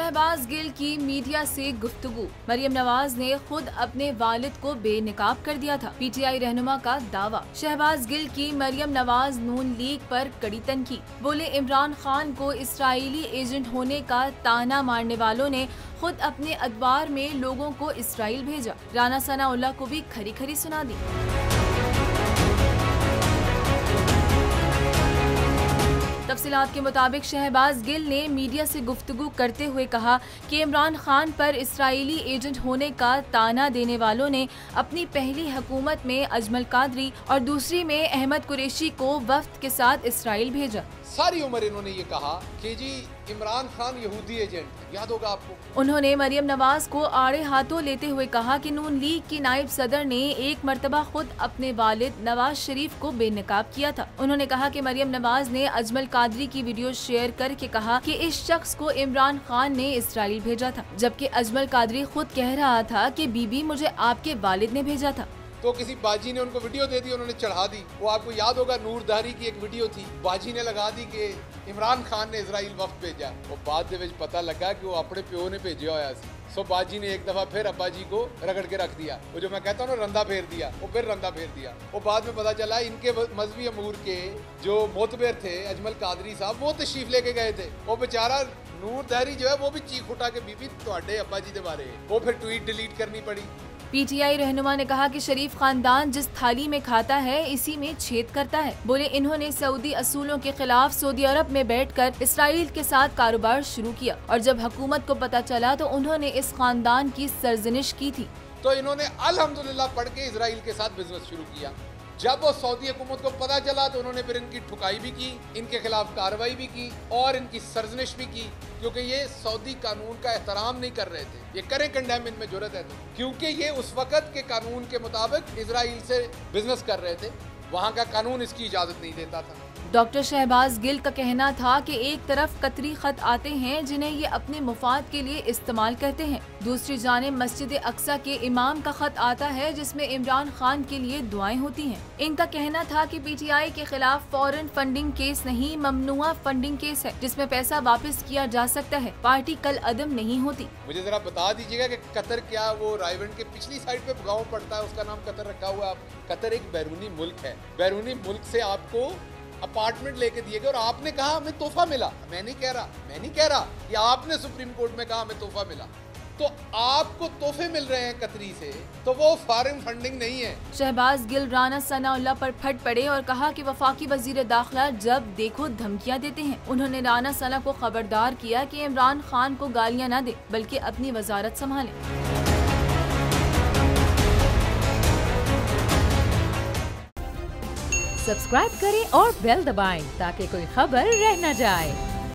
शहबाज गिल की मीडिया से गुफ्तगू। मरियम नवाज ने खुद अपने वालिद को बेनकाब कर दिया था, पीटीआई रहनुमा का दावा। शहबाज गिल की मरियम नवाज नून लीग पर कड़ी तनकीद। बोले, इमरान खान को इसराइली एजेंट होने का ताना मारने वालों ने खुद अपने अखबार में लोगों को इसराइल भेजा। राना सनाउल्लाह को भी खरी खरी सुना दी। तफसीलात के मुताबिक शहबाज गिल ने मीडिया से गुफ्तगू करते हुए कहा कि इमरान खान पर इसराइली एजेंट होने का ताना देने वालों ने अपनी पहली हुकूमत में अजमल कादरी और दूसरी में अहमद कुरैशी को वफ्द के साथ इसराइल भेजा। सारी उम्र इन्होंने ये कहा कि जी इमरान खान यहूदी एजेंट, याद होगा आपको। उन्होंने मरियम नवाज को आड़े हाथों लेते हुए कहा कि नून लीग की नायब सदर ने एक मर्तबा खुद अपने वालिद नवाज शरीफ को बेनकाब किया था। उन्होंने कहा कि मरियम नवाज ने अजमल कादरी की वीडियो शेयर करके कहा कि इस शख्स को इमरान खान ने इसराइल भेजा था, जबकि अजमल कादरी खुद कह रहा था कि बीबी मुझे आपके वालिद ने भेजा था। तो किसी बाजी ने उनको वीडियो दे दी, उन्होंने चढ़ा दी। वो आपको याद होगा, नूरधारी की एक वीडियो थी, बाजी ने लगा दी कि इमरान खान ने इसराइल वफ्द भेजा। वो बाद दे विच पता लगा कि वो अपने प्यो ने भेजा होया सी। सो बाजी ने एक दफा फिर अब्बा जी को रगड़ के रख दिया। वो जो मैं कहता हूँ ना, रंधा फेर दिया, वो फिर रंधा फेर दिया। वो बाद में पता चला इनके मजहबी अमूर के जो मोतबर थे अजमल कादरी साहब, वो तशरीफ लेके गए थे। वो बेचारा नूरधारी जो है वो भी चीख उठा के बीबी तुहाडे अब्बा जी के बारे, वो फिर ट्वीट डिलीट करनी पड़ी। पीटीआई रहनुमा ने कहा कि शरीफ खानदान जिस थाली में खाता है इसी में छेद करता है। बोले, इन्होंने सऊदी असूलों के खिलाफ सऊदी अरब में बैठकर इसराइल के साथ कारोबार शुरू किया और जब हुकूमत को पता चला तो उन्होंने इस खानदान की सरजनिश की थी। तो इन्होंने अल्हम्दुलिल्लाह पढ़ के इसराइल के साथ बिजनेस शुरू किया। जब वो सऊदी हुकूमत को पता चला तो उन्होंने फिर इनकी ठुकाई भी की, इनके खिलाफ कार्रवाई भी की और इनकी सरजनिश भी की, क्योंकि ये सऊदी कानून का एहतराम नहीं कर रहे थे। ये करें कंडेम, इनमें जुर्रत है तो, क्योंकि ये उस वक़्त के कानून के मुताबिक इसराइल से बिजनेस कर रहे थे, वहाँ का कानून इसकी इजाज़त नहीं देता था। डॉक्टर शहबाज गिल का कहना था कि एक तरफ कतरी खत आते हैं जिन्हें ये अपने मुफाद के लिए इस्तेमाल करते हैं, दूसरी जानिब मस्जिद अक्सा के इमाम का खत आता है जिसमें इमरान खान के लिए दुआएं होती हैं। इनका कहना था कि पीटीआई के खिलाफ फॉरेन फंडिंग केस नहीं, ममनुआ फंडिंग केस है जिसमें पैसा वापस किया जा सकता है, पार्टी कल अदम नहीं होती। मुझे जरा बता दीजिएगा कि कतर क्या वो रायवंड के पिछली साइड पे गाँव पड़ता है, उसका नाम कतर रखा हुआ है। कतर एक बैरूनी मुल्क है, बैरूनी मुल्क से आपको अपार्टमेंट लेके दिए गए और आपने कहा हमें तोहफा मिला। मैं नहीं कह रहा, ये आपने सुप्रीम कोर्ट में कहा हमें तोहफा मिला। तो आपको तोहफे मिल रहे हैं कतरी से, तो वो फॉरेन फंडिंग नहीं है। शहबाज गिल राना सनाउल्लाह पर फट पड़े और कहा कि वफाकी वजीर दाखिला जब देखो धमकियां देते हैं। उन्होंने राना सना को खबरदार किया कि इमरान खान को गालियां न दे बल्कि अपनी वजारत संभालें। सब्सक्राइब करें और बेल दबाएं ताकि कोई खबर रह न जाए।